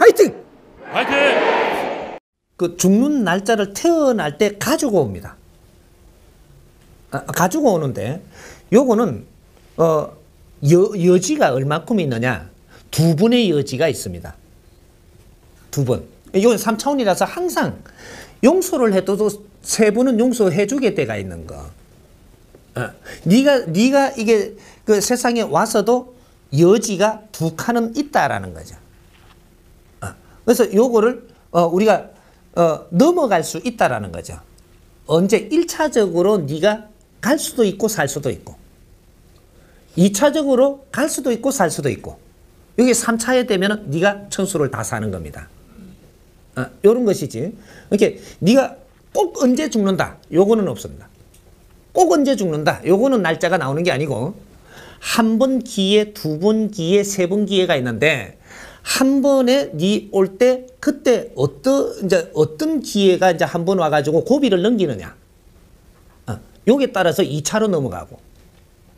화이팅! 화이팅! 그 죽는 날짜를 태어날 때 가지고 옵니다. 가지고 오는데 요거는 여지가 얼마큼 있느냐? 2분의 여지가 있습니다. 2번. 이건 3차원이라서 항상 용서를 해도 3번은 용서해 주게 때가 있는 거. 네가 이게 그 세상에 와서도 여지가 2칸은 있다라는 거죠. 그래서 요거를 우리가 넘어갈 수 있다라는 거죠. 언제 1차적으로 네가 갈 수도 있고 살 수도 있고 2차적으로 갈 수도 있고 살 수도 있고 여기 3차에 되면 네가 천수를 다 사는 겁니다. 요런 것이지. 이렇게 네가 꼭 언제 죽는다. 요거는 없습니다. 꼭 언제 죽는다. 요거는 날짜가 나오는 게 아니고 한 번 기회, 2번 기회, 3번 기회가 있는데 한 번에 네 올 때 그때 어떤 기회가 이제 한 번 와가지고 고비를 넘기느냐. 요게 따라서 2차로 넘어가고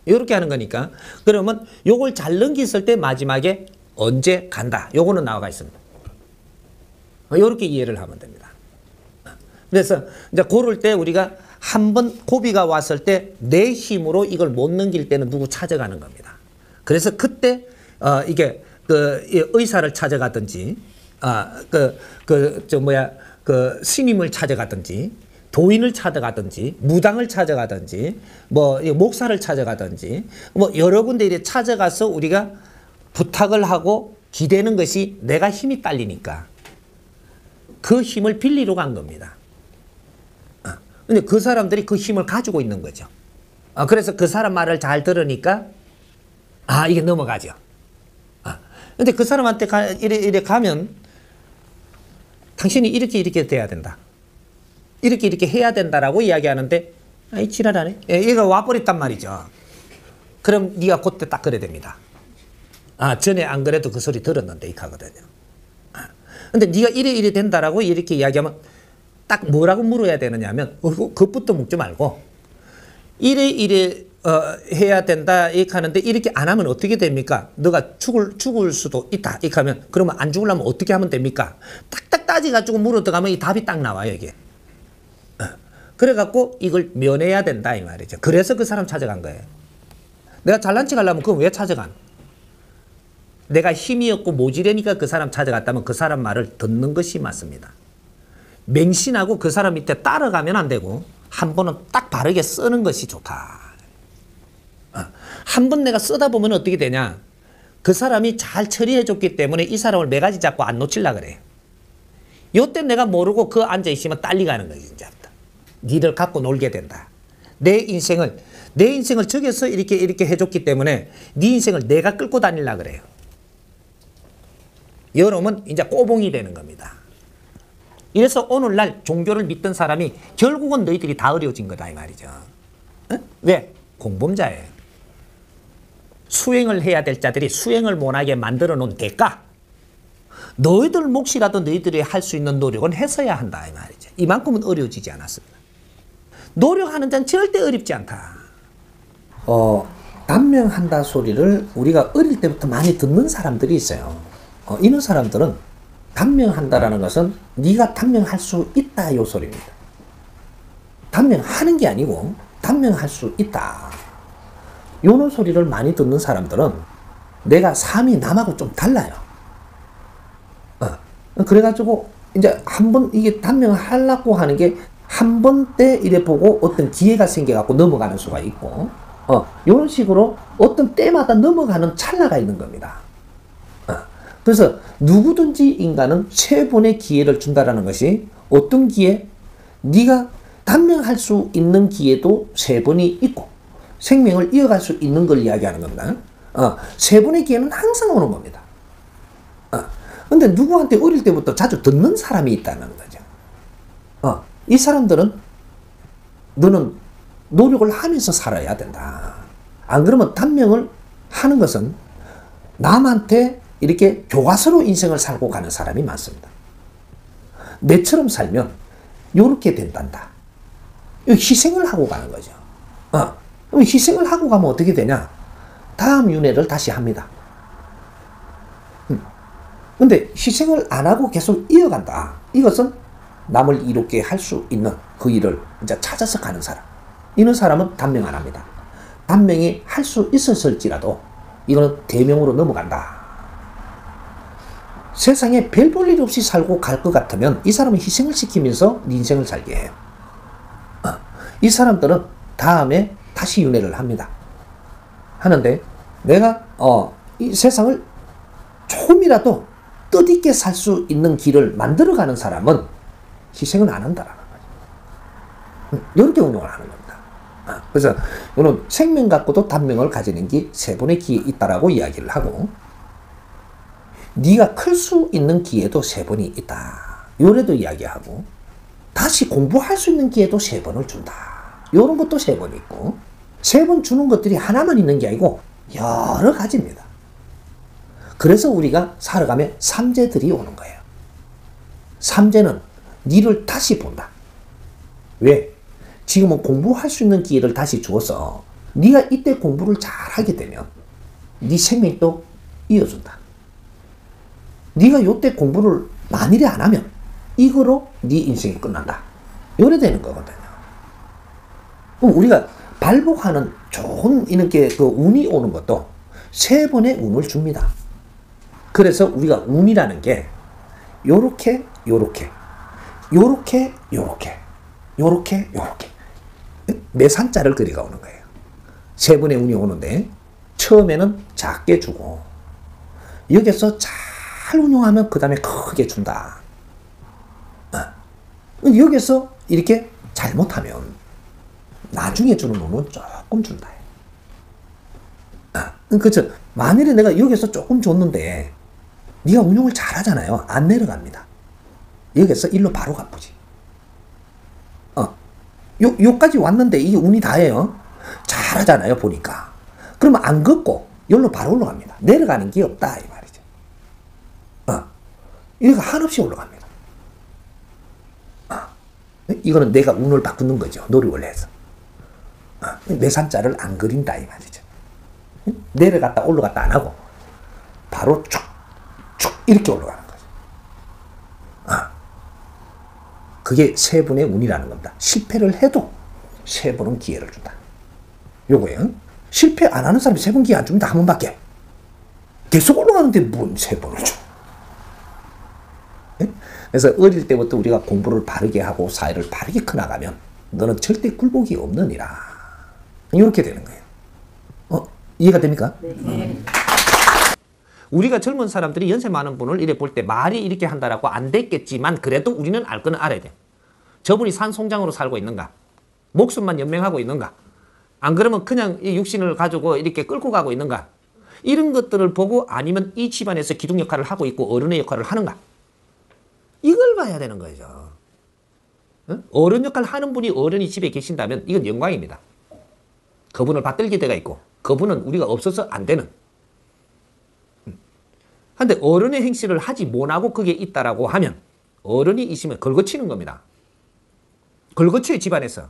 요렇게 하는 거니까 그러면 요걸 잘 넘겼을 때 마지막에 언제 간다. 요거는 나와 있습니다. 요렇게 이해를 하면 됩니다. 그래서 이제 고를 때 우리가 한 번 고비가 왔을 때 내 힘으로 이걸 못 넘길 때는 누구 찾아가는 겁니다. 그래서 그때 이게 그 의사를 찾아가든지 스님을 찾아가든지 도인을 찾아가든지 무당을 찾아가든지 뭐 목사를 찾아가든지 뭐 여러 군데 이렇게 찾아가서 우리가 부탁을 하고 기대는 것이 내가 힘이 딸리니까 그 힘을 빌리러 간 겁니다. 근데 그 사람들이 그 힘을 가지고 있는 거죠. 그래서 그 사람 말을 잘 들으니까 이게 넘어가죠. 근데 그 사람한테 이래 가면 당신이 이렇게 돼야 된다. 이렇게 해야 된다라고 이야기하는데 이 지랄하네. 얘가 와버렸단 말이죠. 그럼 네가 그때 딱 그래 됩니다. 전에 안 그래도 그 소리 들었는데 이 하거든요. 근데 네가 이래 된다라고 이렇게 이야기하면 딱 뭐라고 물어야 되느냐 하면 그것부터 묻지 말고 이래 해야 된다 이렇게 하는데 이렇게 안 하면 어떻게 됩니까? 너가 죽을 수도 있다 이렇게 하면 그러면 안 죽으려면 어떻게 하면 됩니까? 딱딱 따지가지고 물어 들어가면 이 답이 딱 나와요 이게. 그래갖고 이걸 면해야 된다 이 말이죠. 그래서 그 사람 찾아간 거예요. 내가 잘난 척 하려면 그건 왜 찾아간? 내가 힘이 없고 모지래니까 그 사람 찾아갔다면 그 사람 말을 듣는 것이 맞습니다. 맹신하고 그 사람 밑에 따라가면 안 되고 한 번은 딱 바르게 쓰는 것이 좋다. 한 번 내가 쓰다 보면 어떻게 되냐. 그 사람이 잘 처리해 줬기 때문에 이 사람을 매가지 잡고 안 놓치려고 그래요. 요때 내가 모르고 그 앉아있으면 딸리 가는 거예요. 이제부터. 니들 갖고 놀게 된다. 내 인생을 저기서 이렇게 해줬기 때문에 네 인생을 내가 끌고 다니려고 그래요. 여러분 이제 꼬봉이 되는 겁니다. 이래서 오늘날 종교를 믿던 사람이 결국은 너희들이 다 어려워진 거다 이 말이죠. 왜? 공범자예요. 수행을 해야 될 자들이 수행을 못하게 만들어 놓은 대가 너희들 몫이라도 너희들이 할 수 있는 노력은 했어야 한다 이 말이죠. 이만큼은 어려워지지 않았습니다. 노력하는 자는 절대 어렵지 않다. 단명한다 소리를 우리가 어릴 때부터 많이 듣는 사람들이 있어요. 이런 사람들은 단명한다라는 것은 네가 단명할 수 있다 요 소리입니다. 단명하는 게 아니고 단명할 수 있다. 요런 소리를 많이 듣는 사람들은 내가 삶이 남하고 좀 달라요. 그래가지고 이제 한번 이게 단명하려고 하는 게 한 번 때 이래 보고 어떤 기회가 생겨갖고 넘어가는 수가 있고 이런 식으로 어떤 때마다 넘어가는 찰나가 있는 겁니다. 그래서 누구든지 인간은 3번의 기회를 준다라는 것이 어떤 기회? 네가 단명할 수 있는 기회도 3번이 있고 생명을 이어갈 수 있는 걸 이야기하는 겁니다. 3번의 기회는 항상 오는 겁니다. 근데 누구한테 어릴 때부터 자주 듣는 사람이 있다는 거죠. 이 사람들은 너는 노력을 하면서 살아야 된다. 안 그러면 단명을 하는 것은 남한테 이렇게 교과서로 인생을 살고 가는 사람이 많습니다. 내처럼 살면 이렇게 된단다. 희생을 하고 가는 거죠. 희생을 하고 가면 어떻게 되냐? 다음 윤회를 다시 합니다. 근데 희생을 안 하고 계속 이어간다. 이것은 남을 이롭게 할 수 있는 그 일을 이제 찾아서 가는 사람. 이런 사람은 단명 안 합니다. 단명이 할 수 있었을지라도 이거는 대명으로 넘어간다. 세상에 별 볼 일 없이 살고 갈 것 같으면 이 사람은 희생을 시키면서 네 인생을 살게 해요. 이 사람들은 다음에 다시 윤회를 합니다. 하는데 내가 이 세상을 조금이라도 뜻있게 살 수 있는 길을 만들어가는 사람은 희생을 안 한다라는 거죠. 이렇게 운용을 하는 겁니다. 그래서 이거는 생명 갖고도 단명을 가지는 게 세 번의 기회 있다라고 이야기를 하고, 네가 클 수 있는 기회도 세 번이 있다. 요래도 이야기하고, 다시 공부할 수 있는 기회도 세 번을 준다. 요런 것도 세 번 있고, 세 번 주는 것들이 하나만 있는 게 아니고 여러 가지입니다. 그래서 우리가 살아가면 삼재들이 오는 거예요. 삼재는 니를 다시 본다. 왜? 지금은 공부할 수 있는 기회를 다시 주어서 네가 이때 공부를 잘하게 되면 네 생명이 또 이어준다. 네가 요때 공부를 만일에 안 하면 이거로 네 인생이 끝난다. 요래 되는 거거든요. 그럼 우리가 발복하는 좋은 이렇게 그 운이 오는 것도 세 번의 운을 줍니다. 그래서 우리가 운이라는 게 요렇게 요렇게 요렇게 요렇게 요렇게 요렇게 네 산자를 그리가 오는 거예요. 세 번의 운이 오는데 처음에는 작게 주고 여기서 잘 운용하면 그 다음에 크게 준다. 여기서 이렇게 잘못하면 나중에 주는 운은 조금 준다. 그렇죠. 만일에 내가 여기서 조금 줬는데 네가 운용을 잘하잖아요. 안 내려갑니다. 여기서 일로 바로 갚으지. 요까지 왔는데 이게 운이 다예요. 잘하잖아요, 보니까. 그러면 안 걷고 여기로 바로 올라갑니다. 내려가는 게 없다 이 말이죠. 여기가 한없이 올라갑니다. 이거는 내가 운을 바꾸는 거죠. 노력을 해서. 내 산자를 안 그린다 이 말이죠. 내려갔다 올라갔다 안 하고 바로 쭉 이렇게 올라가는 거죠. 그게 세 번의 운이라는 겁니다. 실패를 해도 세 번은 기회를 준다. 요거예요. 실패 안 하는 사람이 세 번 기회 안 줍니다. 한 번밖에. 계속 올라가는데 뭔 세 번을 줘. 그래서 어릴 때부터 우리가 공부를 바르게 하고 사회를 바르게 커나가면 너는 절대 굴복이 없느니라. 이렇게 되는 거예요. 이해가 됩니까? 네. 우리가 젊은 사람들이 연세 많은 분을 이래 볼 때 말이 이렇게 한다라고 안 됐겠지만 그래도 우리는 알 거는 알아야 돼. 저분이 산송장으로 살고 있는가? 목숨만 연명하고 있는가? 안 그러면 그냥 이 육신을 가지고 이렇게 끌고 가고 있는가? 이런 것들을 보고 아니면 이 집안에서 기둥 역할을 하고 있고 어른의 역할을 하는가? 이걸 봐야 되는 거죠. 어른 역할을 하는 분이 어른이 집에 계신다면 이건 영광입니다. 그분을 받들게 돼가 있고 그분은 우리가 없어서 안 되는. 근데 어른의 행실을 하지 못하고 그게 있다라고 하면 어른이 있으면 걸거치는 겁니다. 걸거쳐요, 집안에서.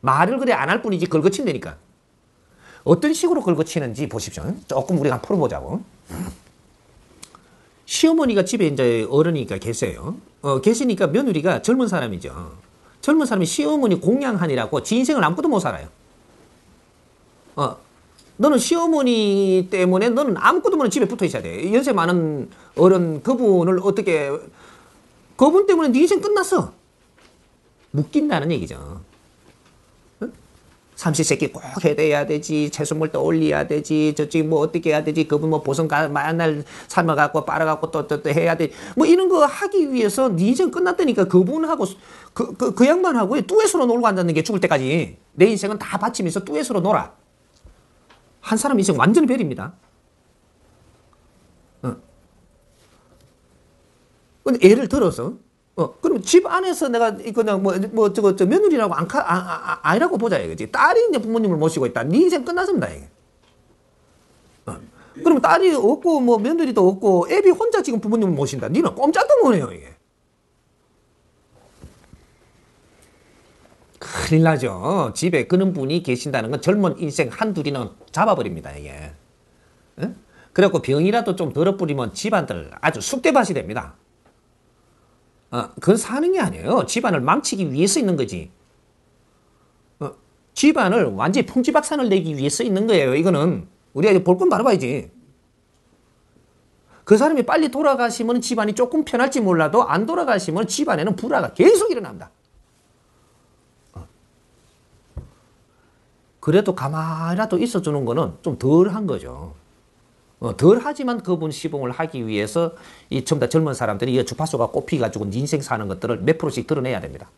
말을 그래 안 할 뿐이지 걸거친다니까. 어떤 식으로 걸거치는지 보십시오. 조금 우리가 한번 풀어보자고. 시어머니가 집에 이제 어른이니까 계세요. 계시니까 며느리가 젊은 사람이죠. 젊은 사람이 시어머니 공양하니라고 지 인생을 아무것도 못 살아요. 너는 시어머니 때문에 너는 아무것도 모르는 집에 붙어 있어야 돼. 연세 많은 어른 그분을 어떻게 그분 때문에 네 인생 끝났어. 묶인다는 얘기죠. 삼시세끼 꼭 해야 되지. 채소물 떠올려야 되지. 저쪽 뭐 어떻게 해야 되지. 그분 뭐 보성 만날 삶아갖고 빨아갖고 또 해야 돼. 뭐 이런 거 하기 위해서 네 인생 끝났다니까. 그분하고 그 양반하고 듀엣으로 놀고 앉았는 게 죽을 때까지. 내 인생은 다 바치면서 듀엣으로 놀아. 한 사람 인생 완전히 별입니다. 근데 예를 들어서, 그럼 집 안에서 내가 그냥 저 며느리라고 아니라고 보자 이거지. 딸이 이제 부모님을 모시고 있다. 네 인생 끝났습니다 이게. 그럼 딸이 없고 뭐 며느리도 없고 애비 혼자 지금 부모님을 모신다. 니는 꼼짝도 못해요 이게. 큰일 나죠. 집에 그런 분이 계신다는 건 젊은 인생 한둘이는 잡아버립니다, 이게. 그래갖고 병이라도 좀 덜어 뿌리면 집안들 아주 쑥대밭이 됩니다. 그건 사는 게 아니에요. 집안을 망치기 위해서 있는 거지. 집안을 완전히 풍지박산을 내기 위해서 있는 거예요. 이거는 우리가 볼 건 바로 봐야지. 그 사람이 빨리 돌아가시면 집안이 조금 편할지 몰라도 안 돌아가시면 집안에는 불화가 계속 일어납니다. 그래도 가만히라도 있어주는 거는 좀 덜한 거죠. 덜하지만 그분 시봉을 하기 위해서 이 전부 다 젊은 사람들이 이 주파수가 꼽히가지고 인생 사는 것들을 몇 프로씩 드러내야 됩니다.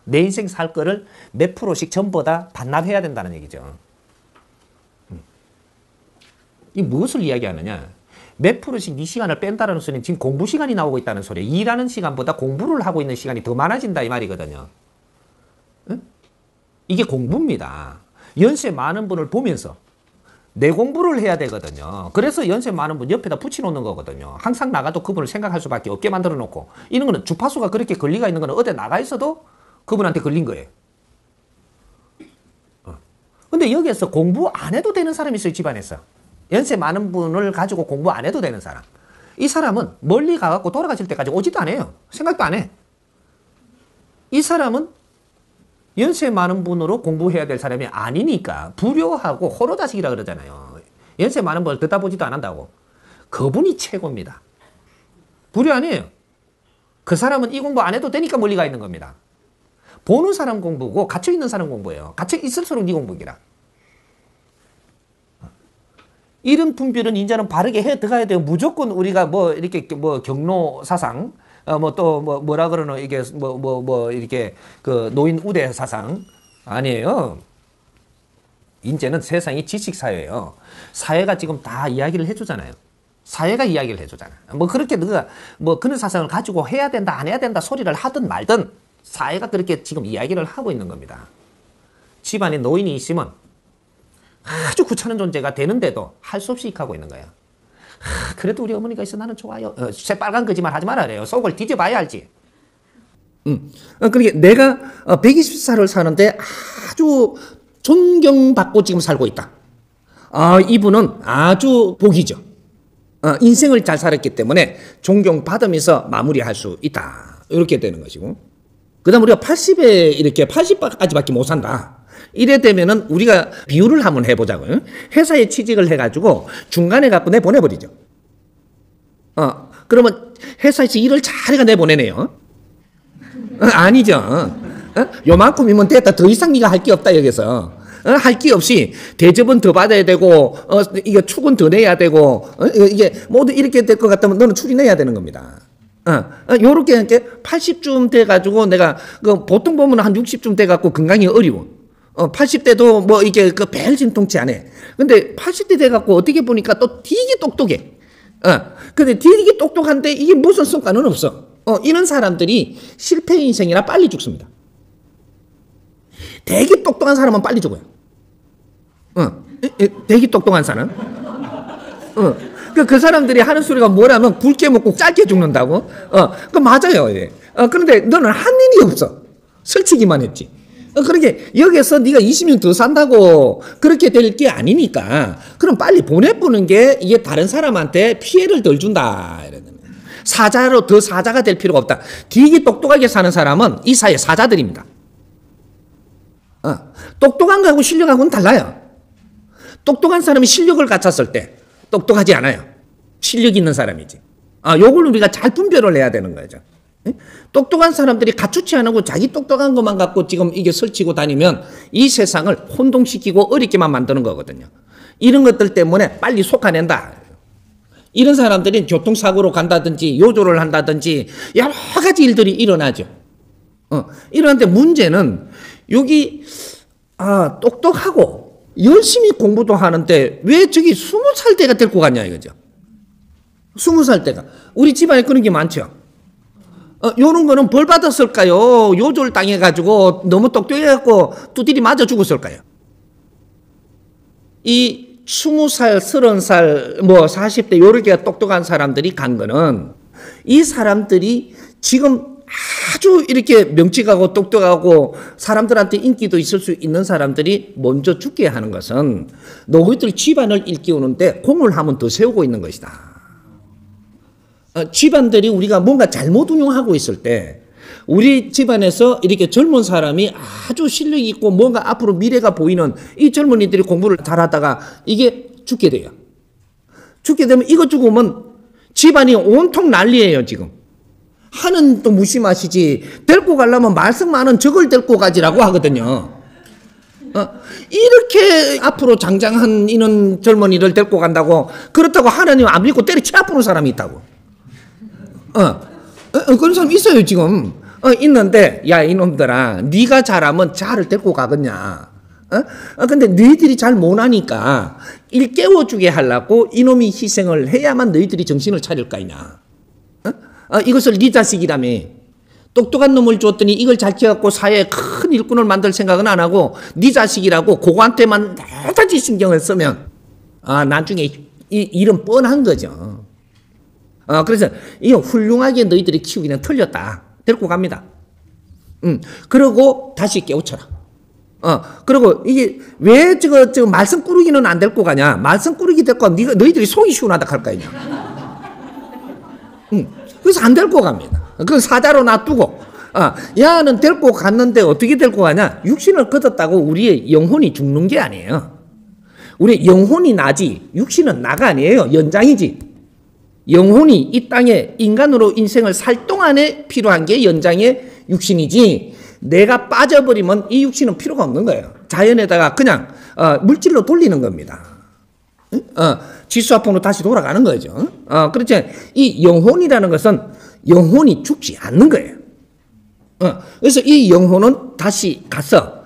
내 인생 살 거를 몇 프로씩 전부 다 반납해야 된다는 얘기죠. 이 무엇을 이야기하느냐? 몇 프로씩 네 시간을 뺀다는 소리는 지금 공부 시간이 나오고 있다는 소리예요. 일하는 시간보다 공부를 하고 있는 시간이 더 많아진다 이 말이거든요. 이게 공부입니다. 연세 많은 분을 보면서 내 공부를 해야 되거든요. 그래서 연세 많은 분 옆에다 붙여놓는 거거든요. 항상 나가도 그분을 생각할 수밖에 없게 만들어 놓고, 이런 거는 주파수가 그렇게 걸리가 있는 거는 어디 나가 있어도 그분한테 걸린 거예요. 근데 여기에서 공부 안 해도 되는 사람이 있어요. 집안에서 연세 많은 분을 가지고 공부 안 해도 되는 사람. 이 사람은 멀리 가갖고 돌아가실 때까지 오지도 않아요. 생각도 안 해. 이 사람은 연세 많은 분으로 공부해야 될 사람이 아니니까 불효하고 호로자식이라 그러잖아요. 연세 많은 분을 듣다 보지도 안 한다고. 그분이 최고입니다. 불효 아니에요. 그 사람은 이 공부 안 해도 되니까 멀리 가 있는 겁니다. 보는 사람 공부고 갇혀있는 사람 공부예요. 갇혀있을수록 네 공부기라. 이런 분별은 이제는 바르게 해 들어가야 돼요. 무조건 우리가 뭐 이렇게 뭐 경로 사상, 뭐라 그러노, 이게 이렇게 그 노인 우대 사상 아니에요. 이제는 세상이 지식사회예요. 사회가 지금 다 이야기를 해주잖아요. 사회가 이야기를 해주잖아. 뭐 그렇게 너가 뭐 그런 사상을 가지고 해야 된다 안 해야 된다 소리를 하든 말든 사회가 그렇게 지금 이야기를 하고 있는 겁니다. 집안에 노인이 있으면 아주 귀찮은 존재가 되는데도 할 수 없이 익하고 있는 거야. 그래도 우리 어머니가 있어 나는 좋아요. 새빨간 거짓말 하지 말아래요. 속을 뒤져봐야 알지. 그러니까 내가 120살을 사는데 아주 존경받고 지금 살고 있다. 이분은 아주 복이죠. 인생을 잘 살았기 때문에 존경받으면서 마무리할 수 있다. 이렇게 되는 것이고. 그 다음 우리가 80에 이렇게 80까지밖에 못 산다. 이래 되면은 우리가 비유를 한번 해보자고요. 회사에 취직을 해가지고 중간에 갖고 내보내버리죠. 그러면 회사에서 일을 잘해가 내보내네요. 아니죠. 요만큼이면 됐다. 더 이상 네가 할 게 없다 여기서. 할 게 없이 대접은 더 받아야 되고 이게 축은 더 내야 되고 이게 모두 이렇게 될 것 같다면 너는 출인해야 되는 겁니다. 요렇게 이렇게 80쯤 돼가지고 내가 그 보통 보면 한 60쯤 돼갖고 건강이 어려워. 80대도 뭐 이게 그 별 진통치 안 해. 근데 80대 돼갖고 어떻게 보니까 또 되게 똑똑해. 근데 되게 똑똑한데 이게 무슨 성과는 없어. 이런 사람들이 실패 인생이라 빨리 죽습니다. 되게 똑똑한 사람은 빨리 죽어요. 되게 똑똑한 사람. 그 사람들이 하는 소리가 뭐라면 굵게 먹고 짧게 죽는다고. 그 맞아요. 예. 그런데 너는 한 일이 없어. 설치기만 했지. 그러게 여기서 네가 20년 더 산다고 그렇게 될 게 아니니까 그럼 빨리 보내보는 게 이게 다른 사람한테 피해를 덜 준다. 사자로 더 사자가 될 필요가 없다. 되게 똑똑하게 사는 사람은 이 사회 사자들입니다. 똑똑한 거하고 실력하고는 달라요. 똑똑한 사람이 실력을 갖췄을 때 똑똑하지 않아요. 실력 있는 사람이지. 요걸 우리가 잘 분별을 해야 되는 거죠. 똑똑한 사람들이 갖추지 않고 자기 똑똑한 것만 갖고 지금 이게 설치고 다니면 이 세상을 혼동시키고 어렵게만 만드는 거거든요. 이런 것들 때문에 빨리 속아낸다. 이런 사람들이 교통사고로 간다든지 요조를 한다든지 여러 가지 일들이 일어나죠. 이러는데 문제는 여기 똑똑하고 열심히 공부도 하는데 왜 저기 20살 때가 데리고 갔냐 이거죠. 20살 때가. 우리 집안에 그런 게 많죠. 요런 거는 벌 받았을까요? 요조를 당해가지고 너무 똑똑해갖고 두드리 맞아 죽었을까요? 이 20살, 30살, 40대 요렇게 똑똑한 사람들이 간 거는 이 사람들이 지금 아주 이렇게 명직하고 똑똑하고 사람들한테 인기도 있을 수 있는 사람들이 먼저 죽게 하는 것은 너희들 집안을 일깨우는데 공을 한번 더 세우고 있는 것이다. 집안들이 우리가 뭔가 잘못 운영하고 있을 때 우리 집안에서 이렇게 젊은 사람이 아주 실력 있고 뭔가 앞으로 미래가 보이는 이 젊은이들이 공부를 잘하다가 이게 죽게 돼요. 죽게 되면 이거 죽으면 집안이 온통 난리예요 지금. 하는 또 무심하시지. 데리고 가려면 말썽 많은 적을 데리고 가지라고 하거든요. 이렇게 앞으로 장장한 이런 젊은이를 데리고 간다고 그렇다고 하나님 안 믿고 때려치 아프는 사람이 있다고. 그런 사람 있어요 지금. 있는데 야 이놈들아 네가 잘하면 자를 데리고 가겠냐. 근데 너희들이 잘 못하니까 일깨워주게 하려고 이놈이 희생을 해야만 너희들이 정신을 차릴 거 아니냐. 이것을 네 자식이라며 똑똑한 놈을 줬더니 이걸 잘 키워갖고 사회에 큰 일꾼을 만들 생각은 안 하고 네 자식이라고 그거한테만 나다지 신경을 쓰면 나중에 이 일은 뻔한 거죠. 그래서 이거 훌륭하게 너희들이 키우기는 틀렸다. 데리고 갑니다. 그러고 다시 깨우쳐라. 그리고 이게 왜 저거 말썽 꾸르기는 안 데리고 가냐? 말썽 꾸르기 데리고 너희들이 속이 시원하다 할 거 아니냐? 그래서 안 데리고 갑니다. 그걸 사자로 놔두고, 야는 데리고 갔는데 어떻게 데리고 가냐? 육신을 거뒀다고 우리의 영혼이 죽는 게 아니에요. 우리 영혼이 나지, 육신은 나가 아니에요. 연장이지. 영혼이 이 땅에 인간으로 인생을 살 동안에 필요한 게 연장의 육신이지, 내가 빠져버리면 이 육신은 필요가 없는 거예요. 자연에다가 그냥 물질로 돌리는 겁니다. 지수화풍으로 다시 돌아가는 거죠. 그렇지. 이 영혼이라는 것은 영혼이 죽지 않는 거예요. 그래서 이 영혼은 다시 가서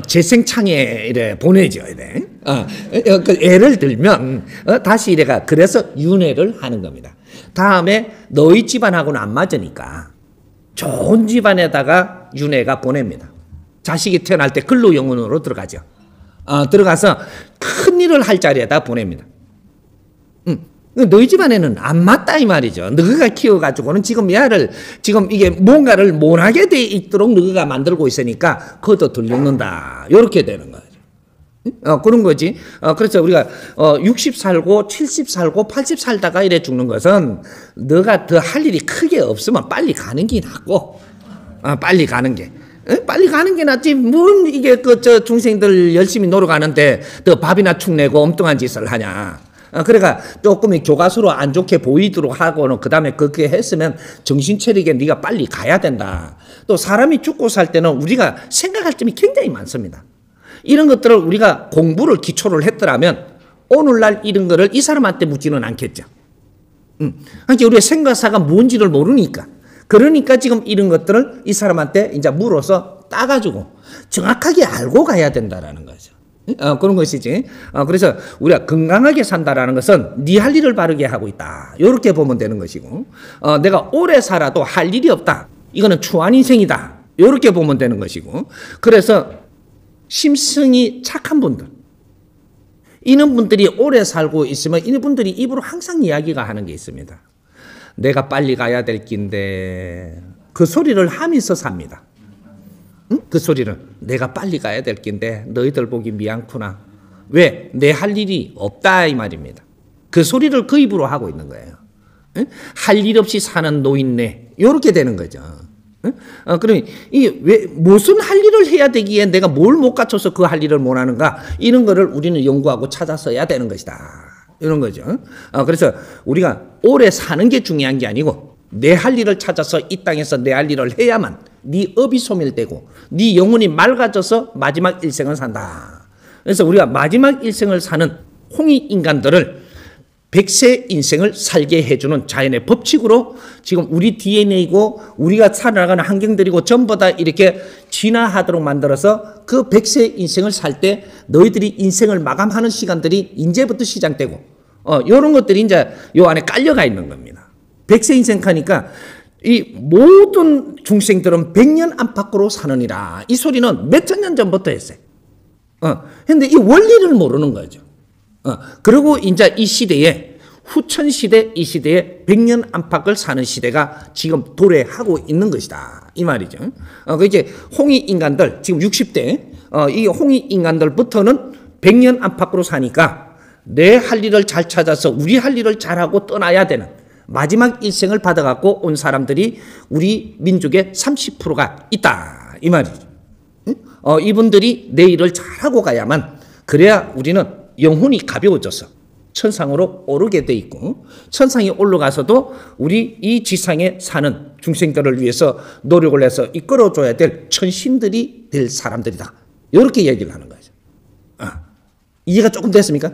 재생창에 이래 보내줘야 돼. 예를 들면 다시 이래가 그래서 윤회를 하는 겁니다. 다음에 너희 집안하고는 안 맞으니까 좋은 집안에다가 윤회가 보냅니다. 자식이 태어날 때 근로영혼으로 들어가죠. 들어가서 큰 일을 할 자리에다 보냅니다. 너희 집안에는 안 맞다 이 말이죠. 너희가 키워가지고는 지금 얘를 지금 이게 뭔가를 못하게 돼 있도록 너희가 만들고 있으니까 그것도 들먹는다. 이렇게 되는 거죠. 그런 거지. 그래서 우리가 60 살고 70 살고 80 살다가 이래 죽는 것은 너가 더 할 일이 크게 없으면 빨리 가는 게 낫고, 빨리 가는 게. 빨리 가는 게 낫지. 뭔 이게 저 중생들 열심히 놀아가는데 더 밥이나 축 내고 엉뚱한 짓을 하냐. 그러니까 조금 교과서로 안 좋게 보이도록 하고는 그 다음에 그렇게 했으면 정신 차리게 네가 빨리 가야 된다. 또 사람이 죽고 살 때는 우리가 생각할 점이 굉장히 많습니다. 이런 것들을 우리가 공부를 기초를 했더라면 오늘날 이런 거를 이 사람한테 묻지는 않겠죠. 그러니까 우리의 생각사가 뭔지를 모르니까. 그러니까 지금 이런 것들을 이 사람한테 이제 물어서 따가지고 정확하게 알고 가야 된다라는 거죠. 그런 것이지. 그래서 우리가 건강하게 산다라는 것은 네 할 일을 바르게 하고 있다. 이렇게 보면 되는 것이고, 내가 오래 살아도 할 일이 없다. 이거는 추한 인생이다. 이렇게 보면 되는 것이고, 그래서 심성이 착한 분들, 이런 분들이 오래 살고 있으면 이런 분들이 입으로 항상 이야기가 하는 게 있습니다. 내가 빨리 가야 될 낀데 그 소리를 하면서 삽니다. 그 소리를 내가 빨리 가야 될 낀데 너희들 보기 미안구나. 왜? 내 할 일이 없다 이 말입니다. 그 소리를 그 입으로 하고 있는 거예요. 할 일 없이 사는 노인네 이렇게 되는 거죠. 그러니 왜 무슨 할 일을 해야 되기에 내가 뭘 못 갖춰서 그 할 일을 못 하는가, 이런 거를 우리는 연구하고 찾아서야 되는 것이다. 이런 거죠. 그래서 우리가 오래 사는 게 중요한 게 아니고 내 할 일을 찾아서 이 땅에서 내 할 일을 해야만 네 업이 소멸되고 네 영혼이 맑아져서 마지막 일생을 산다. 그래서 우리가 마지막 일생을 사는 홍익 인간들을 100세 인생을 살게 해주는 자연의 법칙으로 지금 우리 DNA고 우리가 살아가는 환경들이고 전부 다 이렇게 진화하도록 만들어서 그 100세 인생을 살 때 너희들이 인생을 마감하는 시간들이 이제부터 시작되고 이런 것들이 이제 요 안에 깔려가 있는 겁니다. 100세 인생 하니까 이 모든 중생들은 100년 안팎으로 사느니라. 이 소리는 몇천 년 전부터 했어요. 근데 이 원리를 모르는 거죠. 그리고 이제 이 시대에 후천 시대 이 시대에 100년 안팎을 사는 시대가 지금 도래하고 있는 것이다 이 말이죠. 그 이제 홍이 인간들 지금 60대 이 홍이 인간들부터는 100년 안팎으로 사니까 내 할 일을 잘 찾아서 우리 할 일을 잘하고 떠나야 되는 마지막 일생을 받아갖고 온 사람들이 우리 민족의 30%가 있다 이 말이죠. 이분들이 내 일을 잘하고 가야만 그래야 우리는 영혼이 가벼워져서 천상으로 오르게 돼 있고 천상에 올라가서도 우리 이 지상에 사는 중생들을 위해서 노력을 해서 이끌어줘야 될 천신들이 될 사람들이다. 이렇게 얘기를 하는 거죠. 이해가 조금 됐습니까?